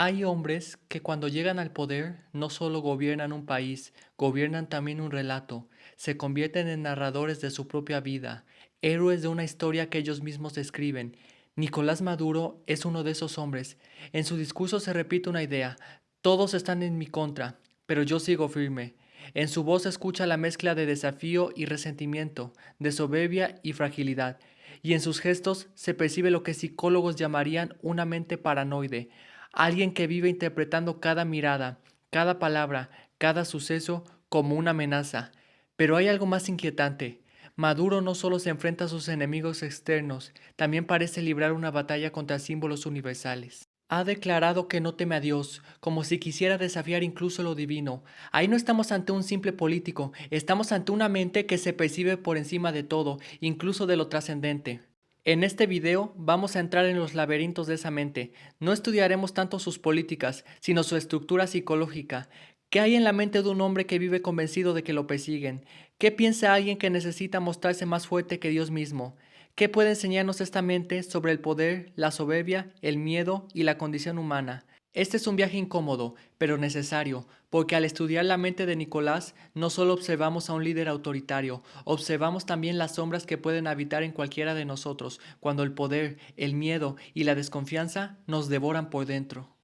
Hay hombres que cuando llegan al poder no solo gobiernan un país, gobiernan también un relato, se convierten en narradores de su propia vida, héroes de una historia que ellos mismos escriben. Nicolás Maduro es uno de esos hombres. En su discurso se repite una idea: todos están en mi contra, pero yo sigo firme. En su voz se escucha la mezcla de desafío y resentimiento, de soberbia y fragilidad, y en sus gestos se percibe lo que psicólogos llamarían una mente paranoide, alguien que vive interpretando cada mirada, cada palabra, cada suceso como una amenaza. Pero hay algo más inquietante. Maduro no solo se enfrenta a sus enemigos externos, también parece librar una batalla contra símbolos universales. Ha declarado que no teme a Dios, como si quisiera desafiar incluso lo divino. Ahí no estamos ante un simple político, estamos ante una mente que se percibe por encima de todo, incluso de lo trascendente. En este video vamos a entrar en los laberintos de esa mente. No estudiaremos tanto sus políticas, sino su estructura psicológica. ¿Qué hay en la mente de un hombre que vive convencido de que lo persiguen? ¿Qué piensa alguien que necesita mostrarse más fuerte que Dios mismo? ¿Qué puede enseñarnos esta mente sobre el poder, la soberbia, el miedo y la condición humana? Este es un viaje incómodo, pero necesario, porque al estudiar la mente de Nicolás no solo observamos a un líder autoritario, observamos también las sombras que pueden habitar en cualquiera de nosotros cuando el poder, el miedo y la desconfianza nos devoran por dentro.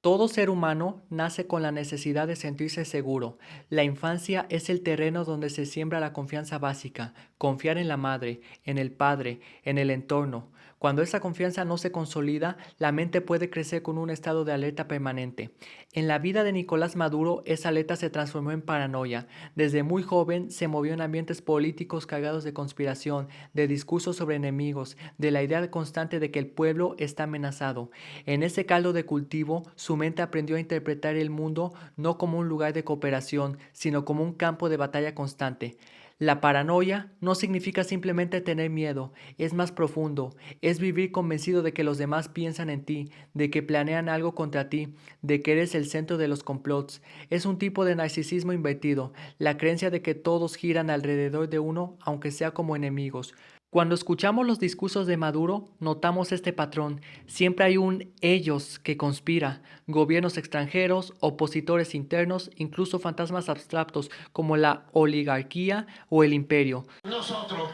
Todo ser humano nace con la necesidad de sentirse seguro. La infancia es el terreno donde se siembra la confianza básica, confiar en la madre, en el padre, en el entorno. Cuando esa confianza no se consolida, la mente puede crecer con un estado de alerta permanente. En la vida de Nicolás Maduro, esa alerta se transformó en paranoia. Desde muy joven se movió en ambientes políticos cargados de conspiración, de discursos sobre enemigos, de la idea constante de que el pueblo está amenazado. En ese caldo de cultivo, su mente aprendió a interpretar el mundo no como un lugar de cooperación, sino como un campo de batalla constante. La paranoia no significa simplemente tener miedo, es más profundo, es vivir convencido de que los demás piensan en ti, de que planean algo contra ti, de que eres el centro de los complots. Es un tipo de narcisismo invertido, la creencia de que todos giran alrededor de uno, aunque sea como enemigos. Cuando escuchamos los discursos de Maduro, notamos este patrón. Siempre hay un ellos que conspira, gobiernos extranjeros, opositores internos, incluso fantasmas abstractos como la oligarquía o el imperio. Nosotros,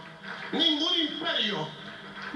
ningún imperio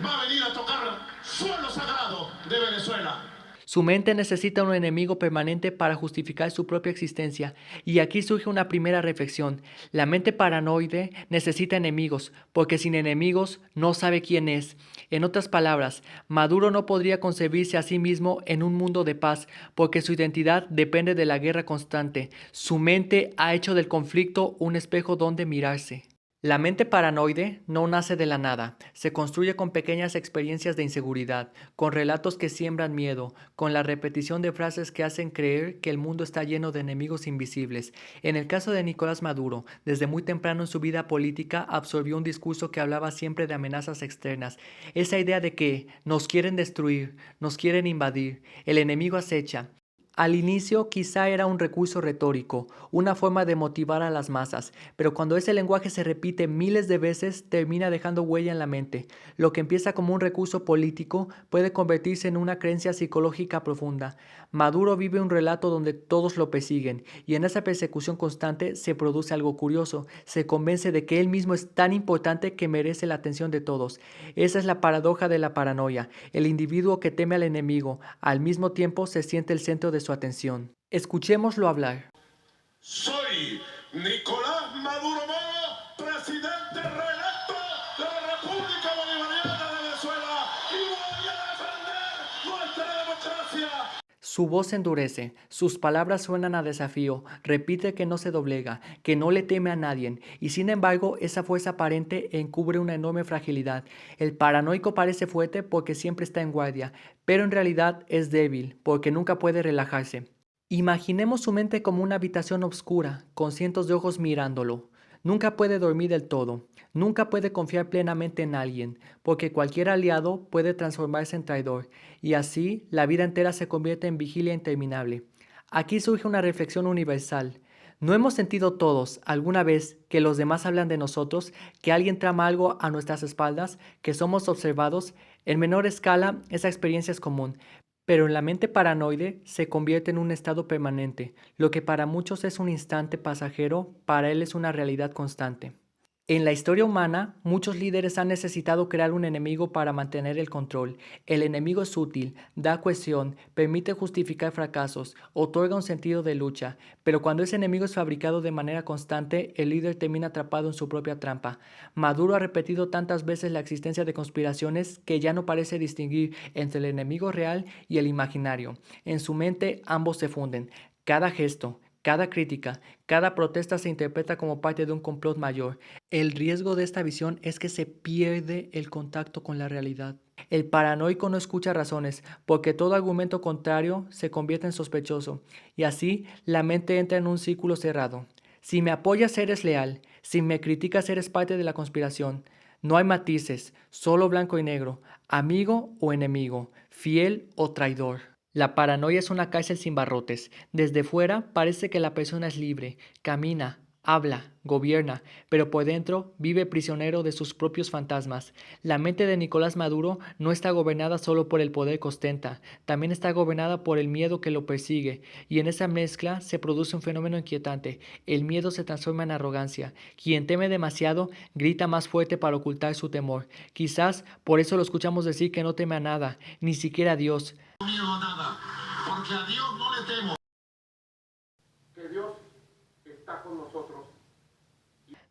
va a venir a tocar suelo sagrado de Venezuela. Su mente necesita un enemigo permanente para justificar su propia existencia, y aquí surge una primera reflexión. La mente paranoide necesita enemigos, porque sin enemigos no sabe quién es. En otras palabras, Maduro no podría concebirse a sí mismo en un mundo de paz, porque su identidad depende de la guerra constante. Su mente ha hecho del conflicto un espejo donde mirarse. La mente paranoide no nace de la nada, se construye con pequeñas experiencias de inseguridad, con relatos que siembran miedo, con la repetición de frases que hacen creer que el mundo está lleno de enemigos invisibles. En el caso de Nicolás Maduro, desde muy temprano en su vida política absorbió un discurso que hablaba siempre de amenazas externas, esa idea de que nos quieren destruir, nos quieren invadir, el enemigo acecha. Al inicio quizá era un recurso retórico, una forma de motivar a las masas, pero cuando ese lenguaje se repite miles de veces termina dejando huella en la mente. Lo que empieza como un recurso político puede convertirse en una creencia psicológica profunda. Maduro vive un relato donde todos lo persiguen, y en esa persecución constante se produce algo curioso: se convence de que él mismo es tan importante que merece la atención de todos. Esa es la paradoja de la paranoia. El individuo que teme al enemigo, al mismo tiempo se siente el centro de su atención. Escuchémoslo hablar. Soy Nicolás Maduro Moro, presidente reelecto de la República Bolivariana de Venezuela y voy a defender nuestra democracia. Su voz se endurece, sus palabras suenan a desafío, repite que no se doblega, que no le teme a nadie, y sin embargo esa fuerza aparente encubre una enorme fragilidad. El paranoico parece fuerte porque siempre está en guardia, pero en realidad es débil porque nunca puede relajarse. Imaginemos su mente como una habitación oscura, con cientos de ojos mirándolo. Nunca puede dormir del todo, nunca puede confiar plenamente en alguien, porque cualquier aliado puede transformarse en traidor, y así la vida entera se convierte en vigilia interminable. Aquí surge una reflexión universal. ¿No hemos sentido todos, alguna vez, que los demás hablan de nosotros, que alguien trama algo a nuestras espaldas, que somos observados? En menor escala, esa experiencia es común, Pero en la mente paranoide se convierte en un estado permanente. Lo que para muchos es un instante pasajero, para él es una realidad constante. En la historia humana, muchos líderes han necesitado crear un enemigo para mantener el control. El enemigo es útil, da cohesión, permite justificar fracasos, otorga un sentido de lucha, pero cuando ese enemigo es fabricado de manera constante, el líder termina atrapado en su propia trampa. Maduro ha repetido tantas veces la existencia de conspiraciones que ya no parece distinguir entre el enemigo real y el imaginario. En su mente ambos se funden. Cada gesto, cada crítica, cada protesta se interpreta como parte de un complot mayor. El riesgo de esta visión es que se pierde el contacto con la realidad. El paranoico no escucha razones, porque todo argumento contrario se convierte en sospechoso, y así la mente entra en un círculo cerrado. Si me apoyas eres leal, si me criticas eres parte de la conspiración. No hay matices, solo blanco y negro, amigo o enemigo, fiel o traidor. La paranoia es una cárcel sin barrotes. Desde fuera parece que la persona es libre, camina, habla, gobierna, pero por dentro vive prisionero de sus propios fantasmas. La mente de Nicolás Maduro no está gobernada solo por el poder que ostenta, también está gobernada por el miedo que lo persigue, y en esa mezcla se produce un fenómeno inquietante. El miedo se transforma en arrogancia. Quien teme demasiado grita más fuerte para ocultar su temor. Quizás por eso lo escuchamos decir que no teme a nada, ni siquiera a Dios. Miedo a nada, porque a Dios no le temo. Que Dios está con nosotros.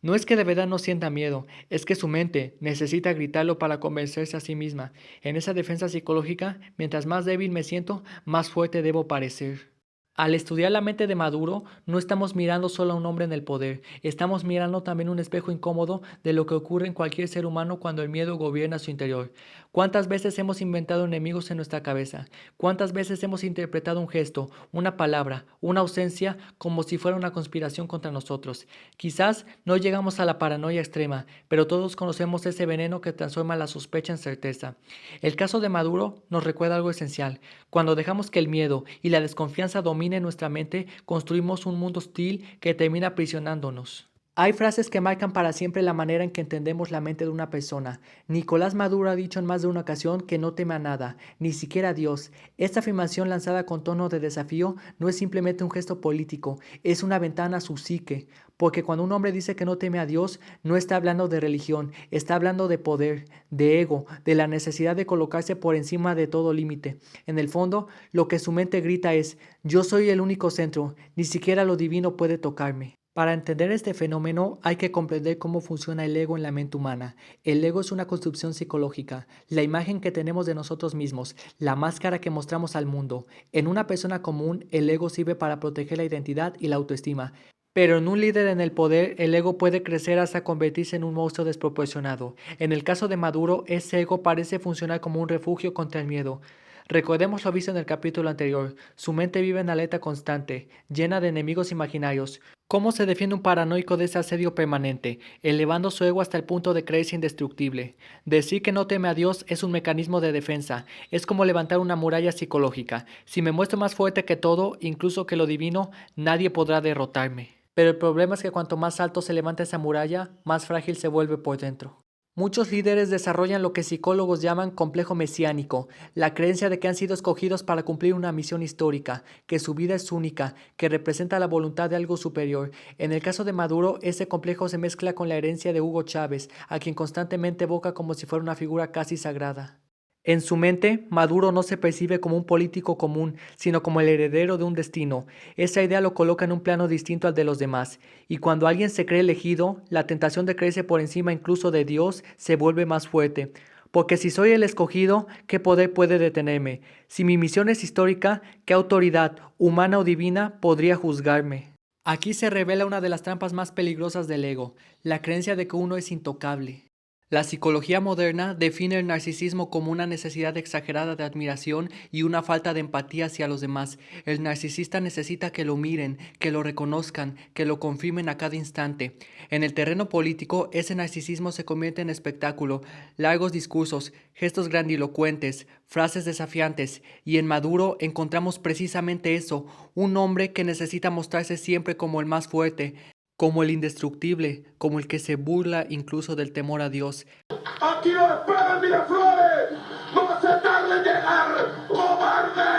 No es que de verdad no sienta miedo, es que su mente necesita gritarlo para convencerse a sí misma. En esa defensa psicológica, mientras más débil me siento, más fuerte debo parecer. Al estudiar la mente de Maduro, no estamos mirando solo a un hombre en el poder, estamos mirando también un espejo incómodo de lo que ocurre en cualquier ser humano cuando el miedo gobierna su interior. ¿Cuántas veces hemos inventado enemigos en nuestra cabeza? ¿Cuántas veces hemos interpretado un gesto, una palabra, una ausencia como si fuera una conspiración contra nosotros? Quizás no llegamos a la paranoia extrema, pero todos conocemos ese veneno que transforma la sospecha en certeza. El caso de Maduro nos recuerda algo esencial. Cuando dejamos que el miedo y la desconfianza dominen nuestra mente, construimos un mundo hostil que termina aprisionándonos. Hay frases que marcan para siempre la manera en que entendemos la mente de una persona. Nicolás Maduro ha dicho en más de una ocasión que no teme a nada, ni siquiera a Dios. Esta afirmación lanzada con tono de desafío no es simplemente un gesto político, es una ventana a su psique. Porque cuando un hombre dice que no teme a Dios, no está hablando de religión, está hablando de poder, de ego, de la necesidad de colocarse por encima de todo límite. En el fondo, lo que su mente grita es: yo soy el único centro, ni siquiera lo divino puede tocarme. Para entender este fenómeno hay que comprender cómo funciona el ego en la mente humana. El ego es una construcción psicológica, la imagen que tenemos de nosotros mismos, la máscara que mostramos al mundo. En una persona común, el ego sirve para proteger la identidad y la autoestima. Pero en un líder en el poder, el ego puede crecer hasta convertirse en un monstruo desproporcionado. En el caso de Maduro, ese ego parece funcionar como un refugio contra el miedo. Recordemos lo visto en el capítulo anterior. Su mente vive en alerta constante, llena de enemigos imaginarios. ¿Cómo se defiende un paranoico de ese asedio permanente? Elevando su ego hasta el punto de creerse indestructible. Decir que no teme a Dios es un mecanismo de defensa. Es como levantar una muralla psicológica. Si me muestro más fuerte que todo, incluso que lo divino, nadie podrá derrotarme. Pero el problema es que cuanto más alto se levanta esa muralla, más frágil se vuelve por dentro. Muchos líderes desarrollan lo que psicólogos llaman complejo mesiánico, la creencia de que han sido escogidos para cumplir una misión histórica, que su vida es única, que representa la voluntad de algo superior. En el caso de Maduro, ese complejo se mezcla con la herencia de Hugo Chávez, a quien constantemente evoca como si fuera una figura casi sagrada. En su mente, Maduro no se percibe como un político común, sino como el heredero de un destino. Esa idea lo coloca en un plano distinto al de los demás. Y cuando alguien se cree elegido, la tentación de creerse por encima incluso de Dios se vuelve más fuerte. Porque si soy el escogido, ¿qué poder puede detenerme? Si mi misión es histórica, ¿qué autoridad, humana o divina, podría juzgarme? Aquí se revela una de las trampas más peligrosas del ego, la creencia de que uno es intocable. La psicología moderna define el narcisismo como una necesidad exagerada de admiración y una falta de empatía hacia los demás. El narcisista necesita que lo miren, que lo reconozcan, que lo confirmen a cada instante. En el terreno político, ese narcisismo se convierte en espectáculo, largos discursos, gestos grandilocuentes, frases desafiantes, y en Maduro encontramos precisamente eso, un hombre que necesita mostrarse siempre como el más fuerte, como el indestructible, como el que se burla incluso del temor a Dios. Aquí lo esperan Miraflores. No se tarde en llegar, cobarde.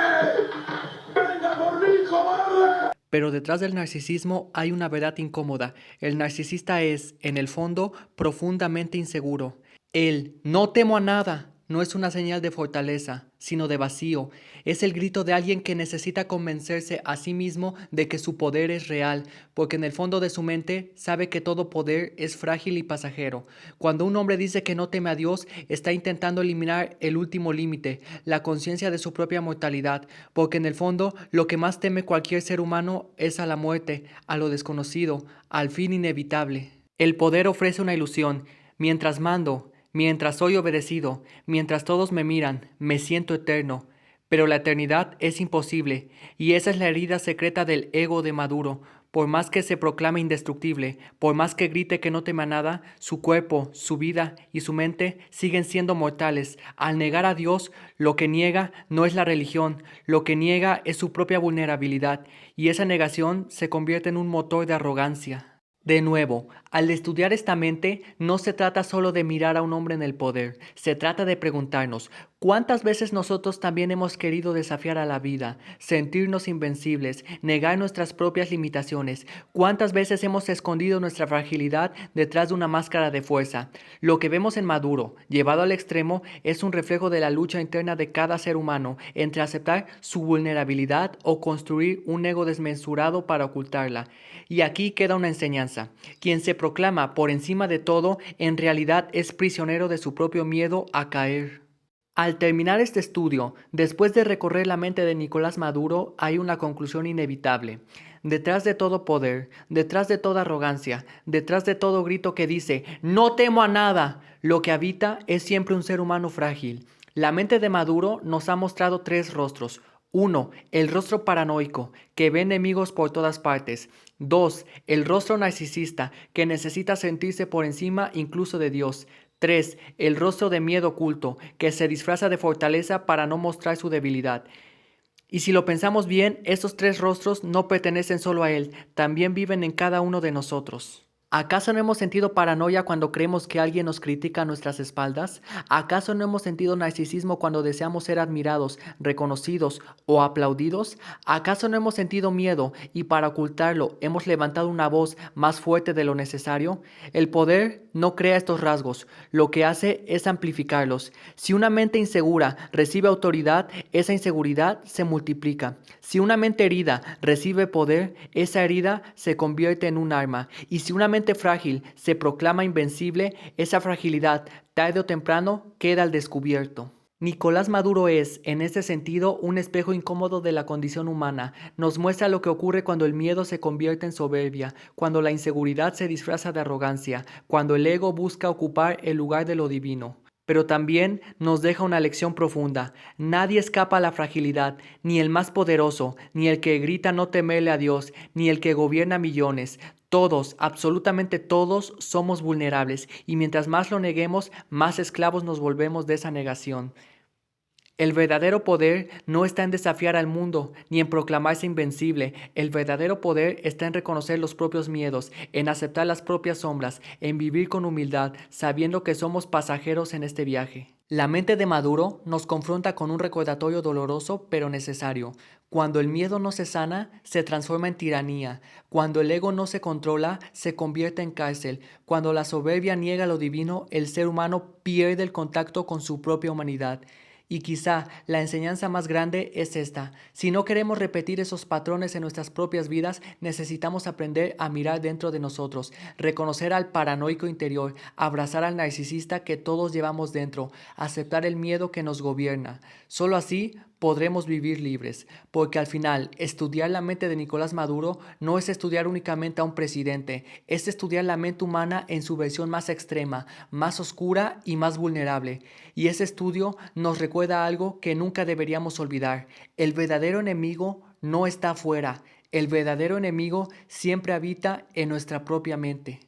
Pero detrás del narcisismo hay una verdad incómoda. El narcisista es, en el fondo, profundamente inseguro. El "no temo a nada" no es una señal de fortaleza, sino de vacío. Es el grito de alguien que necesita convencerse a sí mismo de que su poder es real, porque en el fondo de su mente sabe que todo poder es frágil y pasajero. Cuando un hombre dice que no teme a Dios, está intentando eliminar el último límite, la conciencia de su propia mortalidad, porque en el fondo lo que más teme cualquier ser humano es a la muerte, a lo desconocido, al fin inevitable. El poder ofrece una ilusión. Mientras mando, mientras soy obedecido, mientras todos me miran, me siento eterno. Pero la eternidad es imposible, y esa es la herida secreta del ego de Maduro. Por más que se proclame indestructible, por más que grite que no teme a nada, su cuerpo, su vida y su mente siguen siendo mortales. Al negar a Dios, lo que niega no es la religión, lo que niega es su propia vulnerabilidad, y esa negación se convierte en un motor de arrogancia. De nuevo, al estudiar esta mente, no se trata solo de mirar a un hombre en el poder, se trata de preguntarnos, ¿cuántas veces nosotros también hemos querido desafiar a la vida, sentirnos invencibles, negar nuestras propias limitaciones? ¿Cuántas veces hemos escondido nuestra fragilidad detrás de una máscara de fuerza? Lo que vemos en Maduro, llevado al extremo, es un reflejo de la lucha interna de cada ser humano entre aceptar su vulnerabilidad o construir un ego desmesurado para ocultarla. Y aquí queda una enseñanza. Quien se proclama por encima de todo, en realidad es prisionero de su propio miedo a caer. Al terminar este estudio, después de recorrer la mente de Nicolás Maduro, hay una conclusión inevitable. Detrás de todo poder, detrás de toda arrogancia, detrás de todo grito que dice "no temo a nada", lo que habita es siempre un ser humano frágil. La mente de Maduro nos ha mostrado tres rostros. 1. El rostro paranoico, que ve enemigos por todas partes. 2. El rostro narcisista, que necesita sentirse por encima incluso de Dios. 3. El rostro de miedo oculto, que se disfraza de fortaleza para no mostrar su debilidad. Y si lo pensamos bien, estos tres rostros no pertenecen solo a él, también viven en cada uno de nosotros. ¿Acaso no hemos sentido paranoia cuando creemos que alguien nos critica a nuestras espaldas? ¿Acaso no hemos sentido narcisismo cuando deseamos ser admirados, reconocidos o aplaudidos? ¿Acaso no hemos sentido miedo y para ocultarlo hemos levantado una voz más fuerte de lo necesario? El poder no crea estos rasgos, lo que hace es amplificarlos. Si una mente insegura recibe autoridad, esa inseguridad se multiplica. Si una mente herida recibe poder, esa herida se convierte en un arma. Y si una mente frágil se proclama invencible, esa fragilidad, tarde o temprano, queda al descubierto. Nicolás Maduro es, en este sentido, un espejo incómodo de la condición humana. Nos muestra lo que ocurre cuando el miedo se convierte en soberbia, cuando la inseguridad se disfraza de arrogancia, cuando el ego busca ocupar el lugar de lo divino. Pero también nos deja una lección profunda. Nadie escapa a la fragilidad, ni el más poderoso, ni el que grita no temerle a Dios, ni el que gobierna millones. Todos, absolutamente todos, somos vulnerables, y mientras más lo neguemos, más esclavos nos volvemos de esa negación. El verdadero poder no está en desafiar al mundo, ni en proclamarse invencible. El verdadero poder está en reconocer los propios miedos, en aceptar las propias sombras, en vivir con humildad, sabiendo que somos pasajeros en este viaje. La mente de Maduro nos confronta con un recordatorio doloroso pero necesario. Cuando el miedo no se sana, se transforma en tiranía. Cuando el ego no se controla, se convierte en cárcel. Cuando la soberbia niega lo divino, el ser humano pierde el contacto con su propia humanidad. Y quizá la enseñanza más grande es esta. Si no queremos repetir esos patrones en nuestras propias vidas, necesitamos aprender a mirar dentro de nosotros, reconocer al paranoico interior, abrazar al narcisista que todos llevamos dentro, aceptar el miedo que nos gobierna. Solo así podremos vivir libres, porque al final estudiar la mente de Nicolás Maduro no es estudiar únicamente a un presidente, es estudiar la mente humana en su versión más extrema, más oscura y más vulnerable. Y ese estudio nos recuerda algo que nunca deberíamos olvidar. El verdadero enemigo no está afuera, el verdadero enemigo siempre habita en nuestra propia mente.